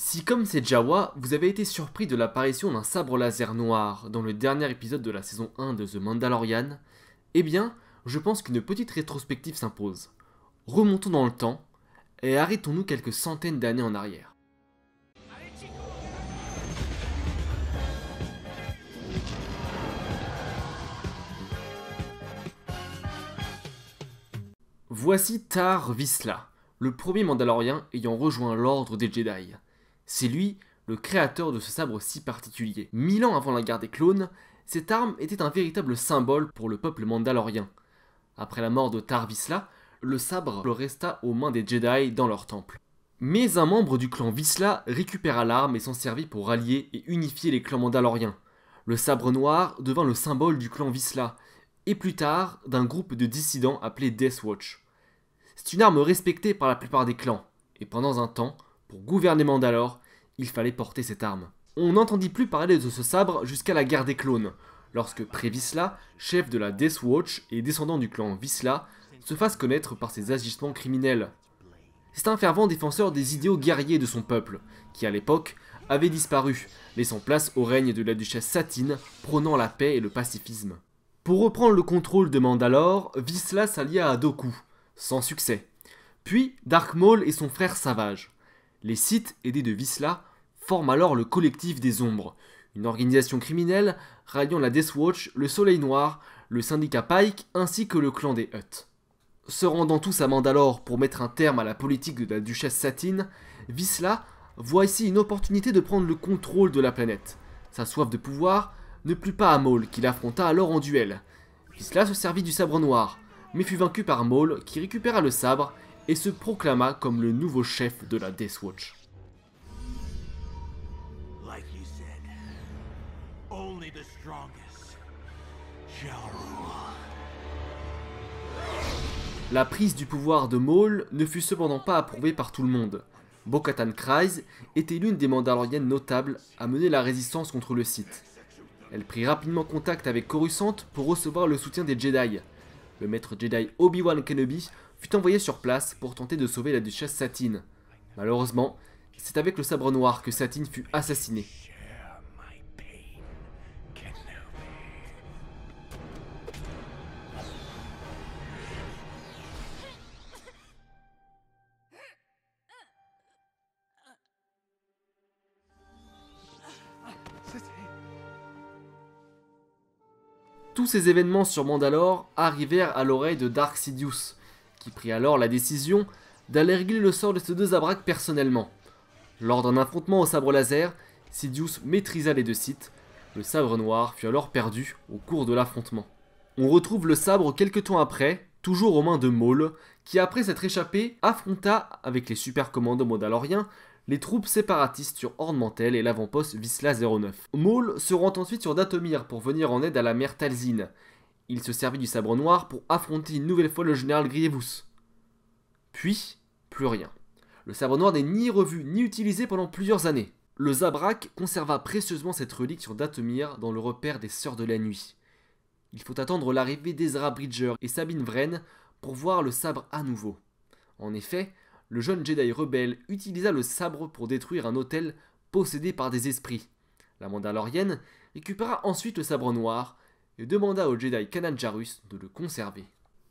Si comme c'est Jawa, vous avez été surpris de l'apparition d'un sabre laser noir dans le dernier épisode de la saison 1 de The Mandalorian, eh bien, je pense qu'une petite rétrospective s'impose. Remontons dans le temps et arrêtons-nous quelques centaines d'années en arrière. Voici Tar Vizsla, le premier Mandalorien ayant rejoint l'ordre des Jedi. C'est lui, le créateur de ce sabre si particulier. 1000 ans avant la guerre des clones, cette arme était un véritable symbole pour le peuple mandalorien. Après la mort de Tar Vizsla, le sabre resta aux mains des Jedi dans leur temple. Mais un membre du clan Vizsla récupéra l'arme et s'en servit pour rallier et unifier les clans mandaloriens. Le sabre noir devint le symbole du clan Vizsla, et plus tard d'un groupe de dissidents appelé Death Watch. C'est une arme respectée par la plupart des clans, et pendant un temps, pour gouverner Mandalore, il fallait porter cette arme. On n'entendit plus parler de ce sabre jusqu'à la guerre des clones, lorsque Pre Vizsla, chef de la Death Watch et descendant du clan Vizsla, se fasse connaître par ses agissements criminels. C'est un fervent défenseur des idéaux guerriers de son peuple, qui à l'époque avait disparu, laissant place au règne de la duchesse Satine, prônant la paix et le pacifisme. Pour reprendre le contrôle de Mandalore, Vizsla s'allia à Dooku, sans succès. Puis Dark Maul et son frère Savage. Les Sith, aidés de Vizsla, forment alors le Collectif des Ombres, une organisation criminelle ralliant la Death Watch, le Soleil Noir, le syndicat Pike ainsi que le clan des Hutt. Se rendant tous à Mandalore pour mettre un terme à la politique de la duchesse Satine, Vizsla voit ici une opportunité de prendre le contrôle de la planète. Sa soif de pouvoir ne plut pas à Maul, qui l'affronta alors en duel. Vizsla se servit du sabre noir, mais fut vaincu par Maul, qui récupéra le sabre et se proclama comme le nouveau chef de la Death Watch. Like you said, only the strongest shall rule. La prise du pouvoir de Maul ne fut cependant pas approuvée par tout le monde. Bo-Katan Kryze était l'une des Mandaloriennes notables à mener la résistance contre le Sith. Elle prit rapidement contact avec Coruscant pour recevoir le soutien des Jedi. Le maître Jedi Obi-Wan Kenobi fut envoyé sur place pour tenter de sauver la duchesse Satine. Malheureusement, c'est avec le sabre noir que Satine fut assassinée. Share my pain, Kenobi. Tous ces événements sur Mandalore arrivèrent à l'oreille de Dark Sidious, qui prit alors la décision d'aller régler le sort de ces deux Abracs personnellement. Lors d'un affrontement au sabre laser, Sidious maîtrisa les deux Sith. Le sabre noir fut alors perdu au cours de l'affrontement. On retrouve le sabre quelques temps après, toujours aux mains de Maul, qui après s'être échappé, affronta, avec les super commandos mandaloriens, les troupes séparatistes sur Horn-Mantell et l'avant-poste Vizsla 09. Maul se rend ensuite sur Dathomir pour venir en aide à la mère Talzin. Il se servit du sabre noir pour affronter une nouvelle fois le général Grievous. Puis, plus rien. Le sabre noir n'est ni revu ni utilisé pendant plusieurs années. Le Zabrak conserva précieusement cette relique sur Dathomir dans le repère des Sœurs de la Nuit. Il faut attendre l'arrivée d'Ezra Bridger et Sabine Wren pour voir le sabre à nouveau. En effet, le jeune Jedi rebelle utilisa le sabre pour détruire un hôtel possédé par des esprits. La Mandalorienne récupéra ensuite le sabre noir et demanda au Jedi Kanan Jarrus de le conserver.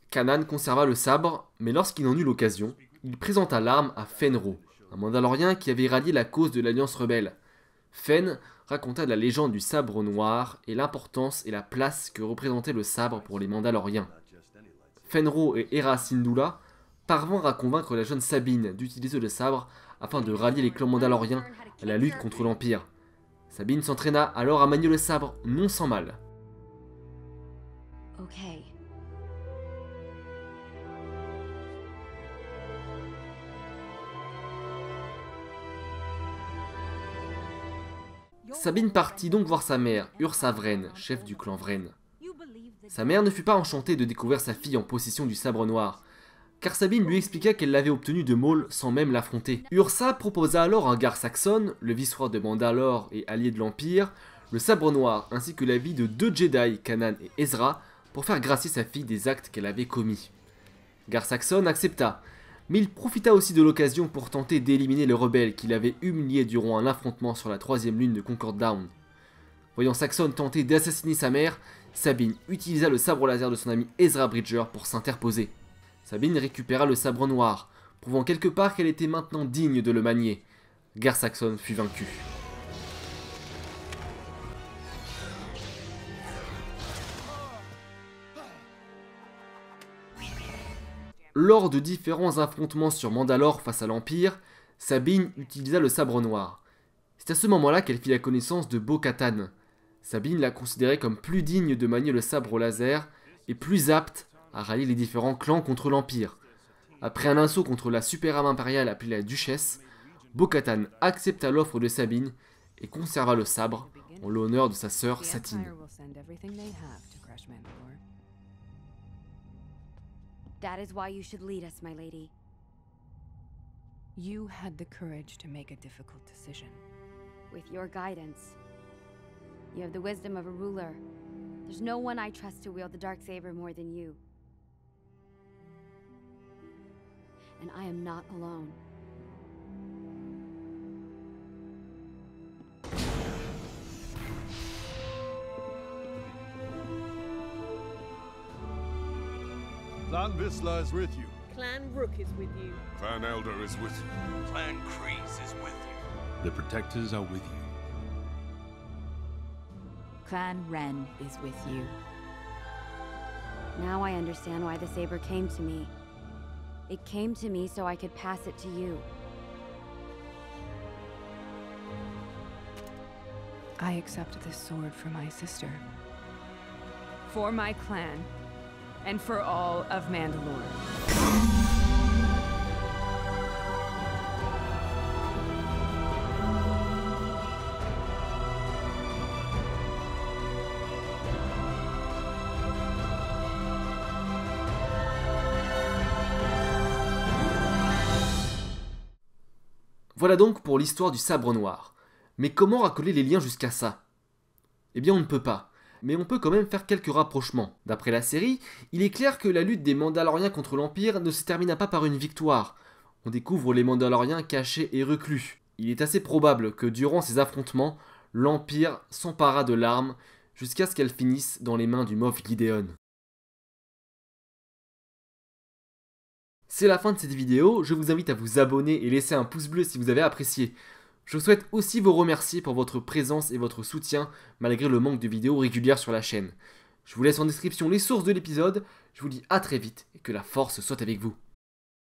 Kanan conserva le sabre, mais lorsqu'il en eut l'occasion, il présenta l'arme à Fenro, un Mandalorien qui avait rallié la cause de l'Alliance rebelle. Fen raconta la légende du sabre noir et l'importance et la place que représentait le sabre pour les Mandaloriens. Fenro et Hera Syndulla parvinrent à convaincre la jeune Sabine d'utiliser le sabre afin de rallier les clans mandaloriens à la lutte contre l'Empire. Sabine s'entraîna alors à manier le sabre non sans mal. Okay. Sabine partit donc voir sa mère, Ursa Wren, chef du clan Wren. Sa mère ne fut pas enchantée de découvrir sa fille en possession du sabre noir, car Sabine lui expliqua qu'elle l'avait obtenu de Maul sans même l'affronter. Ursa proposa alors à Gar Saxon, le vice-roi de Mandalore et allié de l'Empire, le sabre noir ainsi que la vie de deux Jedi, Kanan et Ezra, pour faire gracier sa fille des actes qu'elle avait commis. Gar Saxon accepta, mais il profita aussi de l'occasion pour tenter d'éliminer le rebelle qu'il avait humilié durant un affrontement sur la 3e lune de Concord Down. Voyant Saxon tenter d'assassiner sa mère, Sabine utilisa le sabre laser de son ami Ezra Bridger pour s'interposer. Sabine récupéra le sabre noir, prouvant quelque part qu'elle était maintenant digne de le manier. Gar Saxon fut vaincu. Lors de différents affrontements sur Mandalore face à l'Empire, Sabine utilisa le sabre noir. C'est à ce moment-là qu'elle fit la connaissance de Bo-Katan. Sabine la considérait comme plus digne de manier le sabre laser et plus apte à rallier les différents clans contre l'Empire. Après un assaut contre la super âme impériale appelée la Duchesse, Bo-Katan accepta l'offre de Sabine et conserva le sabre en l'honneur de sa sœur Satine. That is why you should lead us, my lady. You had the courage to make a difficult decision. With your guidance. You have the wisdom of a ruler. There's no one I trust to wield the Darksaber more than you. And I am not alone. Clan Vizsla is with you. Clan Rook is with you. Clan Elder is with you. Clan Kreese is with you. The Protectors are with you. Clan Ren is with you. Now I understand why the saber came to me. It came to me so I could pass it to you. I accept this sword for my sister. For my clan. And for all of Mandalore. Voilà donc pour l'histoire du sabre noir. Mais comment raccoler les liens jusqu'à ça? Eh bien on ne peut pas. Mais on peut quand même faire quelques rapprochements. D'après la série, il est clair que la lutte des Mandaloriens contre l'Empire ne se termina pas par une victoire. On découvre les Mandaloriens cachés et reclus. Il est assez probable que durant ces affrontements, l'Empire s'empara de l'arme jusqu'à ce qu'elle finisse dans les mains du Moff Gideon. C'est la fin de cette vidéo, je vous invite à vous abonner et laisser un pouce bleu si vous avez apprécié. Je souhaite aussi vous remercier pour votre présence et votre soutien malgré le manque de vidéos régulières sur la chaîne. Je vous laisse en description les sources de l'épisode, je vous dis à très vite et que la force soit avec vous.